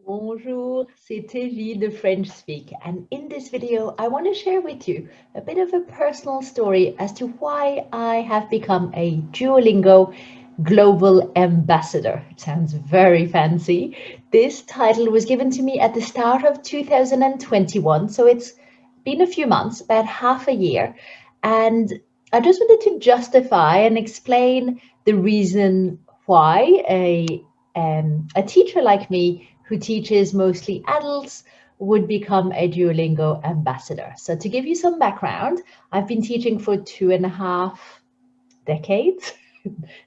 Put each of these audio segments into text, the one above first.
Bonjour, c'est Evie, the French Speak, and in this video I want to share with you a bit of a personal story as to why I have become a Duolingo Global Ambassador. It sounds very fancy. This title was given to me at the start of 2021, so it's been a few months, about half a year, and I just wanted to justify and explain the reason why a teacher like me who teaches mostly adults would become a Duolingo ambassador. So to give you some background, I've been teaching for 2.5 decades,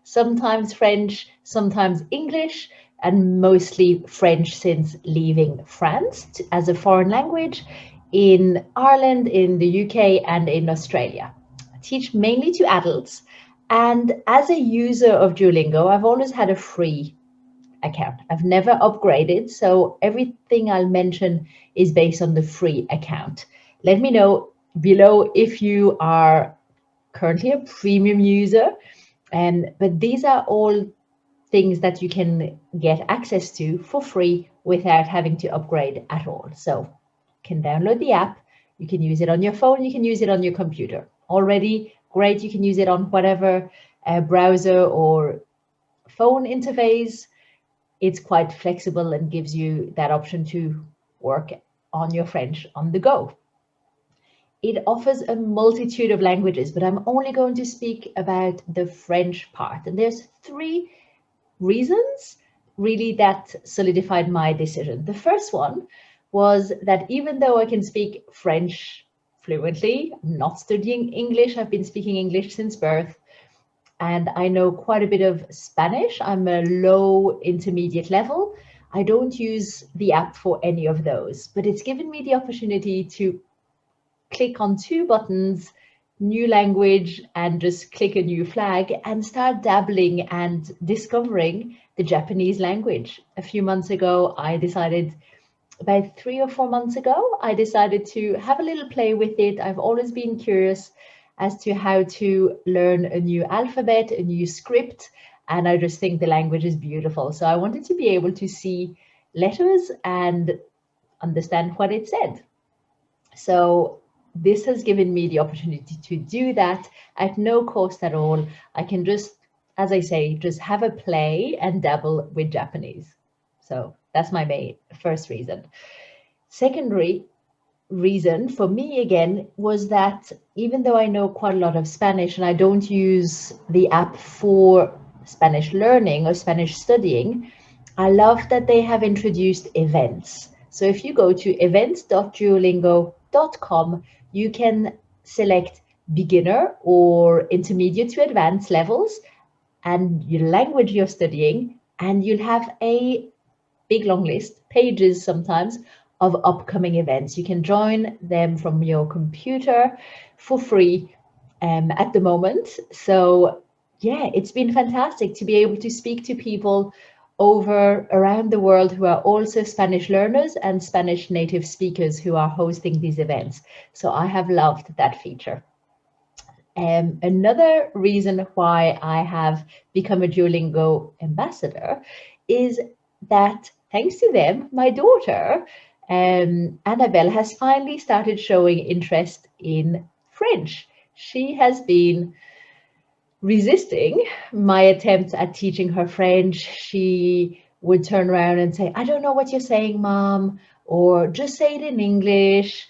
sometimes French, sometimes English, and mostly French since leaving France as a foreign language in Ireland, in the UK, and in Australia. I teach mainly to adults, and as a user of Duolingo, I've always had a free account. I've never upgraded, so everything I'll mention is based on the free account. Let me know below if you are currently a premium user, but these are all things that you can get access to for free without having to upgrade at all. So you can download the app, you can use it on your phone, you can use it on your computer. Already great, you can use it on whatever browser or phone interface. It's quite flexible and gives you that option to work on your French on the go. It offers a multitude of languages, but I'm only going to speak about the French part. And there's 3 reasons really that solidified my decision. The first one was that even though I can speak French fluently, I'm not studying English, I've been speaking English since birth, and I know quite a bit of Spanish. I'm a low intermediate level. I don't use the app for any of those, but it's given me the opportunity to click on 2 buttons, new language, and just click a new flag and start dabbling and discovering the Japanese language. A few months ago, about 3 or 4 months ago, I decided to have a little play with it. I've always been curious as to how to learn a new alphabet, a new script, and I just think the language is beautiful. So I wanted to be able to see letters and understand what it said. So this has given me the opportunity to do that at no cost at all. I can just, as I say, just have a play and dabble with Japanese. So that's my first reason. Secondary reason for me again was that even though I know quite a lot of Spanish and I don't use the app for Spanish learning or Spanish studying, I love that they have introduced events. So if you go to events.duolingo.com, you can select beginner or intermediate to advanced levels and your language you're studying, and you'll have a big long list, pages sometimes, of upcoming events. You can join them from your computer for free at the moment. So yeah, it's been fantastic to be able to speak to people around the world who are also Spanish learners and Spanish native speakers who are hosting these events. So I have loved that feature. Another reason why I have become a Duolingo ambassador is that thanks to them, my daughter, Annabelle, has finally started showing interest in French. She has been resisting my attempts at teaching her French. She would turn around and say, I don't know what you're saying, Mom, or just say it in English,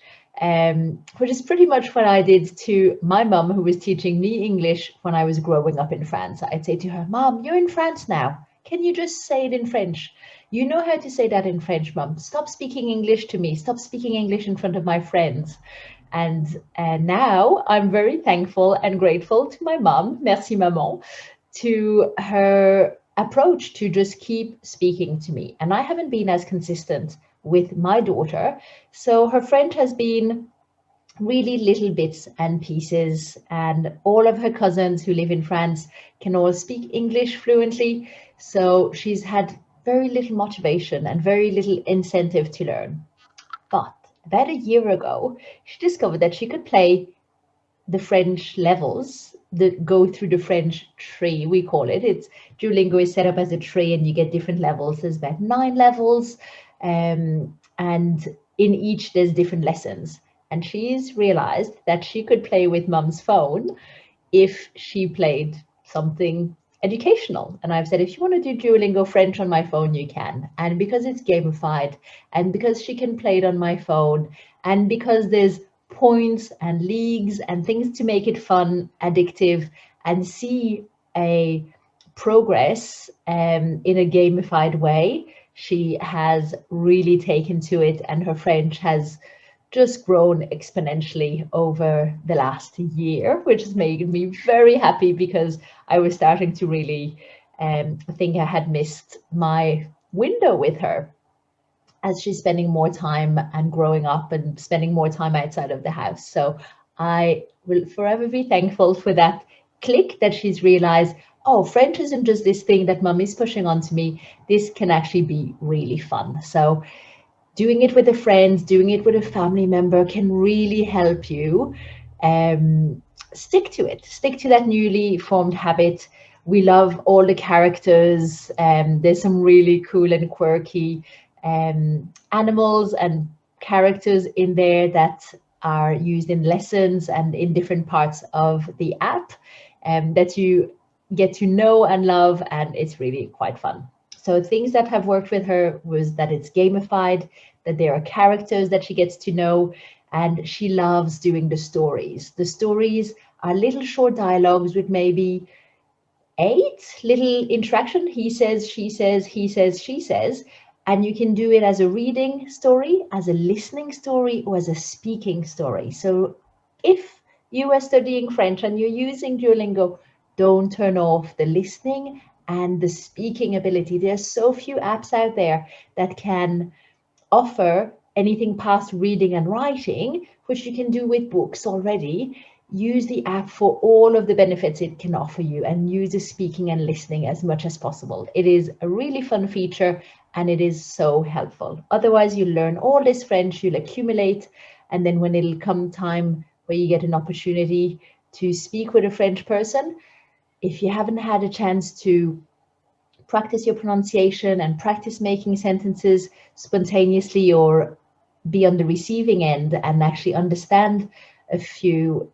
which is pretty much what I did to my mum, who was teaching me English when I was growing up in France. I'd say to her, Mom, you're in France now. Can you just say it in French? You know how to say that in French, Mum. Stop speaking English to me. Stop speaking English in front of my friends. And now I'm very thankful and grateful to my mom, merci maman, to her approach to just keep speaking to me. And I haven't been as consistent with my daughter. So her French has been really little bits and pieces, and all of her cousins who live in France can all speak English fluently. So she's had very little motivation and very little incentive to learn. But about a year ago, she discovered that she could play the French levels that go through the French tree, we call it. Duolingo is set up as a tree and you get different levels. There's about 9 levels. and in each there's different lessons. And she's realized that she could play with mum's phone if she played something educational. And I've said, if you want to do Duolingo French on my phone, you can. And because it's gamified, and because she can play it on my phone, and because there's points and leagues and things to make it fun, addictive, and see a progress in a gamified way, she has really taken to it, and her French has just grown exponentially over the last year, which has made me very happy, because I was starting to really think I had missed my window with her, as she's spending more time and growing up and spending more time outside of the house. So I will forever be thankful for that click, that she's realized, oh, French isn't just this thing that mummy's pushing onto me. This can actually be really fun. So doing it with a friend, doing it with a family member can really help you stick to it, stick to that newly formed habit. We love all the characters. There's some really cool and quirky animals and characters in there that are used in lessons and in different parts of the app that you get to know and love, and it's really quite fun. So things that have worked with her was that it's gamified, that there are characters that she gets to know, and she loves doing the stories. The stories are little short dialogues with maybe 8 little interaction. He says, she says, he says, she says, and you can do it as a reading story, as a listening story, or as a speaking story. So if you are studying French and you're using Duolingo, don't turn off the listening and the speaking ability. There's so few apps out there that can offer anything past reading and writing, which you can do with books already. Use the app for all of the benefits it can offer you, and use the speaking and listening as much as possible. It is a really fun feature, and it is so helpful. Otherwise, you learn all this French, you'll accumulate, and then when it'll come time where you get an opportunity to speak with a French person, if you haven't had a chance to practice your pronunciation and practice making sentences spontaneously, or be on the receiving end and actually understand a few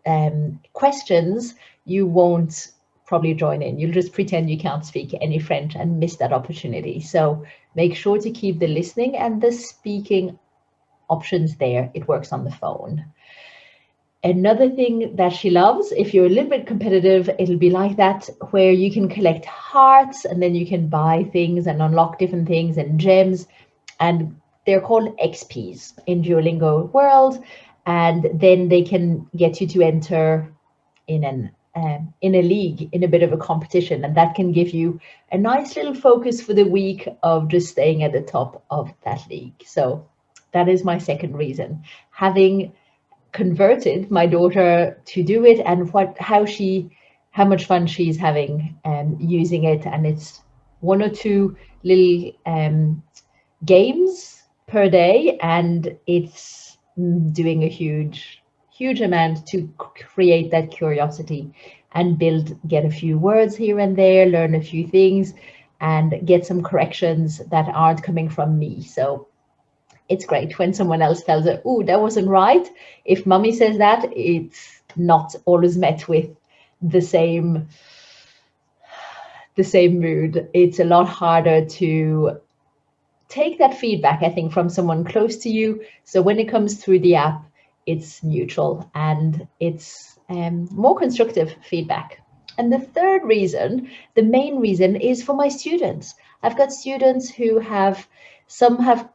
questions, you won't probably join in. You'll just pretend you can't speak any French and miss that opportunity. So make sure to keep the listening and the speaking options there. It works on the phone. Another thing that she loves, if you're a little bit competitive, it'll be like that, where you can collect hearts and then you can buy things and unlock different things and gems, and they're called XPs in Duolingo world, and then they can get you to enter in a league, in a bit of a competition, and that can give you a nice little focus for the week of just staying at the top of that league. So that is my second reason, having converted my daughter to do it, and how much fun she's having using it. And it's 1 or 2 little games per day, and it's doing a huge amount to create that curiosity and get a few words here and there, learn a few things, and get some corrections that aren't coming from me. So it's great when someone else tells her, oh, that wasn't right. If mummy says that, it's not always met with the same mood. It's a lot harder to take that feedback, I think, from someone close to you. So when it comes through the app, it's neutral and it's more constructive feedback. And the third reason, the main reason, is for my students. I've got students who some have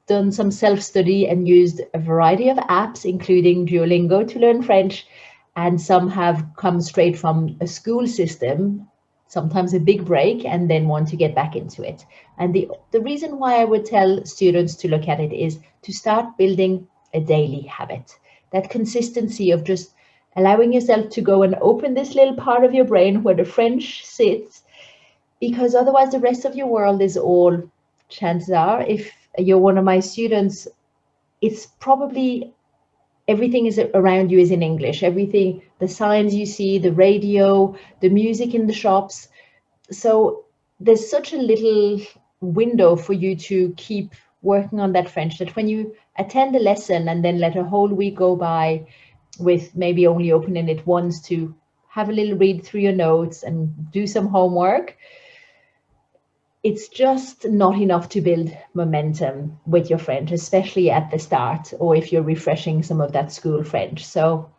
done some self-study and used a variety of apps, including Duolingo, to learn French, and some have come straight from a school system, sometimes a big break, and then want to get back into it. And the reason why I would tell students to look at it is to start building a daily habit, that consistency of just allowing yourself to go and open this little part of your brain where the French sits, because otherwise the rest of your world is all, chances are, if you're one of my students, it's probably everything is around you is in English. Everything, the signs you see, the radio, the music in the shops. So there's such a little window for you to keep working on that French, that when you attend a lesson and then let a whole week go by with maybe only opening it once to have a little read through your notes and do some homework, it's just not enough to build momentum with your French, especially at the start, or if you're refreshing some of that school French. So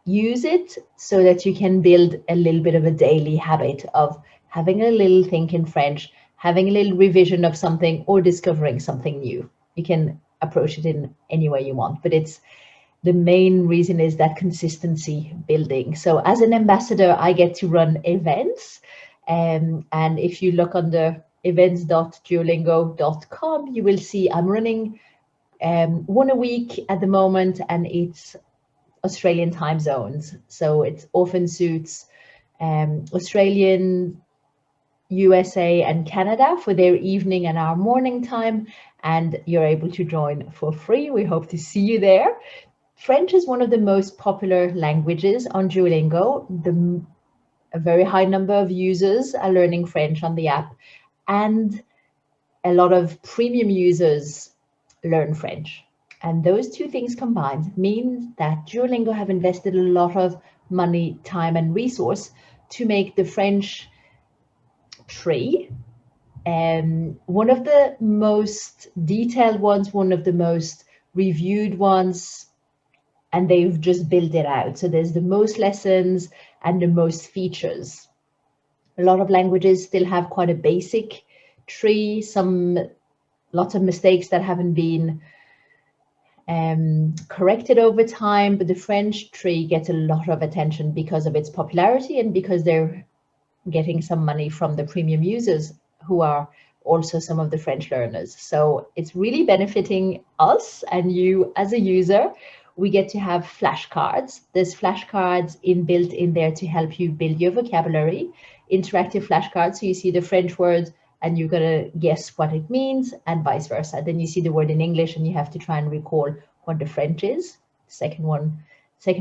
use it so that you can build a little bit of a daily habit of having a little think in French, having a little revision of something, or discovering something new. You can approach it in any way you want, but it's the main reason is that consistency building. So as an ambassador, I get to run events. And if you look under events.duolingo.com, you will see I'm running one a week at the moment, and it's Australian time zones. So it often suits Australian, USA and Canada for their evening and our morning time. And you're able to join for free. We hope to see you there. French is one of the most popular languages on Duolingo. A very high number of users are learning French on the app, and a lot of premium users learn French. And those two things combined mean that Duolingo have invested a lot of money, time, and resource to make the French tree one of the most detailed ones, one of the most reviewed ones, and they've just built it out. So there's the most lessons and the most features. A lot of languages still have quite a basic tree, lots of mistakes that haven't been corrected over time, but the French tree gets a lot of attention because of its popularity and because they're getting some money from the premium users who are also some of the French learners. So it's really benefiting us and you as a user. We get to have flashcards. There's flashcards built in there to help you build your vocabulary, interactive flashcards. So you see the French word and you're going to guess what it means, and vice versa. Then you see the word in English and you have to try and recall what the French is. Second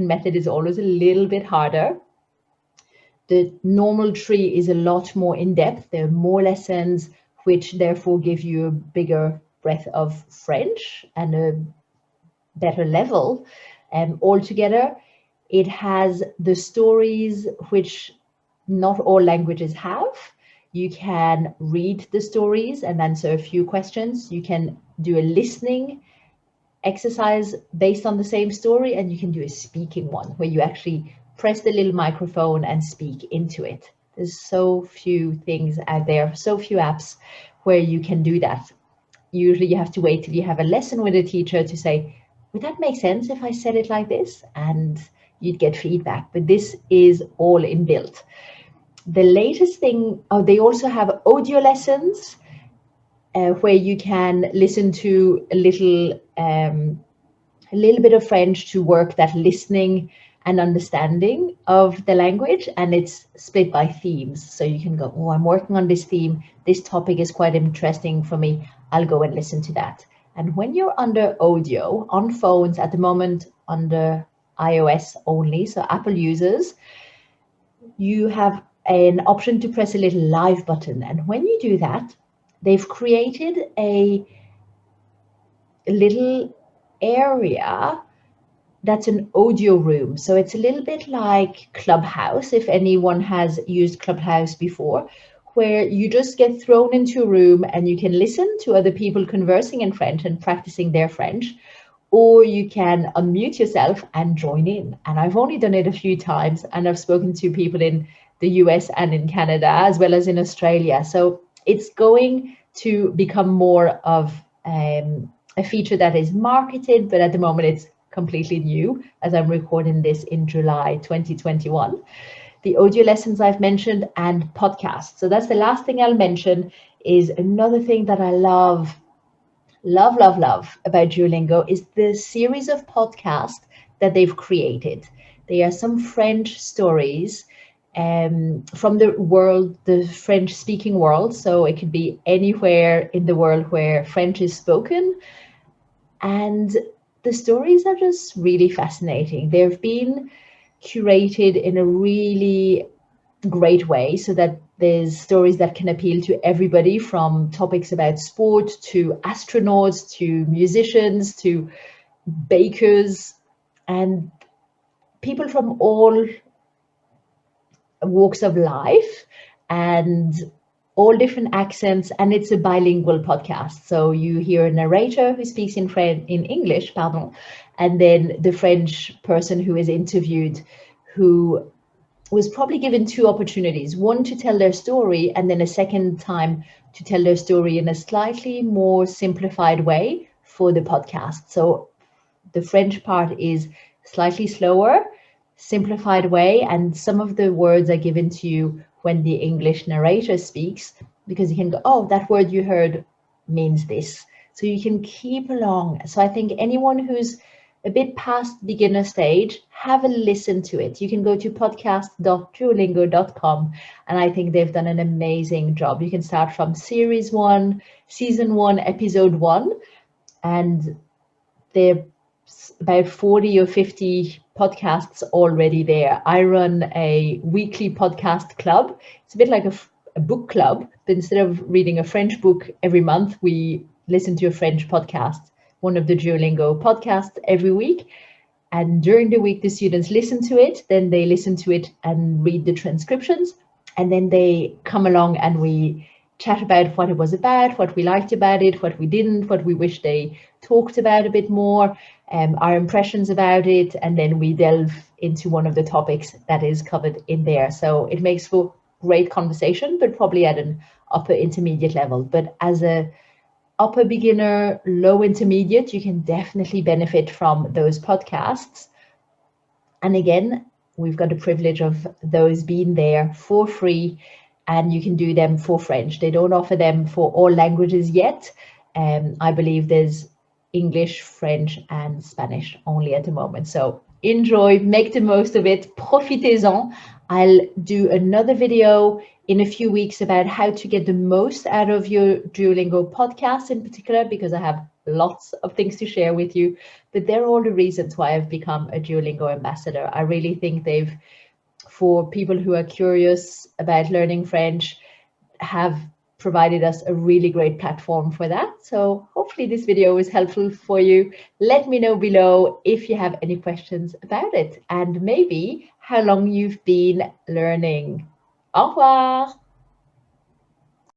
method is always a little bit harder. The normal tree is a lot more in depth. There are more lessons, which therefore give you a bigger breadth of French and a better level. Altogether, it has the stories which not all languages have. You can read the stories and answer a few questions. You can do a listening exercise based on the same story, and you can do a speaking one where you actually press the little microphone and speak into it. There's so few things out there, so few apps where you can do that. Usually you have to wait till you have a lesson with a teacher to say, would that make sense if I said it like this? And you'd get feedback, but this is all inbuilt. The latest thing, they also have audio lessons where you can listen to a little bit of French to work that listening and understanding of the language, and it's split by themes. So you can go, oh, I'm working on this theme. This topic is quite interesting for me. I'll go and listen to that. And when you're under audio on phones at the moment, under iOS only, so Apple users, you have an option to press a little live button. And when you do that, they've created a little area that's an audio room. So it's a little bit like Clubhouse, if anyone has used Clubhouse before, where you just get thrown into a room and you can listen to other people conversing in French and practicing their French, or you can unmute yourself and join in. And I've only done it a few times, and I've spoken to people in the US and in Canada, as well as in Australia. So it's going to become more of a feature that is marketed, but at the moment it's completely new as I'm recording this in July 2021. The audio lessons I've mentioned, and podcasts. So that's the last thing I'll mention. Is another thing that I love about Duolingo is the series of podcasts that they've created. They are some French stories from the world, the French speaking world. So it could be anywhere in the world where French is spoken. And the stories are just really fascinating. They've been curated in a really great way so that There's stories that can appeal to everybody, from topics about sport to astronauts to musicians to bakers and people from all walks of life and all different accents, and it's a bilingual podcast. So you hear a narrator who speaks in English, pardon, and then the French person who is interviewed, who was probably given two opportunities, one to tell their story and then a second time to tell their story in a slightly more simplified way for the podcast. So the French part is slightly slower, simplified way, and some of the words are given to you when the English narrator speaks, because you can go, oh, that word you heard means this. So you can keep along. So I think anyone who's a bit past beginner stage, have a listen to it. You can go to podcast.duolingo.com, and I think they've done an amazing job. You can start from series 1, season 1, episode 1, and they're about 40 or 50 podcasts already there. I run a weekly podcast club. It's a bit like a book club, but instead of reading a French book every month, we listen to a French podcast, one of the Duolingo podcasts every week. And during the week, the students listen to it, then they listen to it and read the transcriptions, and then they come along and we chat about what it was about, what we liked about it, what we didn't, what we wish they talked about a bit more, our impressions about it, and then we delve into one of the topics that is covered in there. So it makes for great conversation, but probably at an upper intermediate level. But as a upper beginner, low intermediate, you can definitely benefit from those podcasts. And again, we've got the privilege of those being there for free, and you can do them for French. They don't offer them for all languages yet. I believe there's English, French, and Spanish only at the moment. So enjoy, make the most of it, profitez-en. I'll do another video in a few weeks about how to get the most out of your Duolingo podcast in particular, because I have lots of things to share with you. But they're all the reasons why I've become a Duolingo ambassador. I really think they've, for people who are curious about learning French, have provided us a really great platform for that. So hopefully this video was helpful for you. Let me know below if you have any questions about it, and maybe how long you've been learning. Au revoir.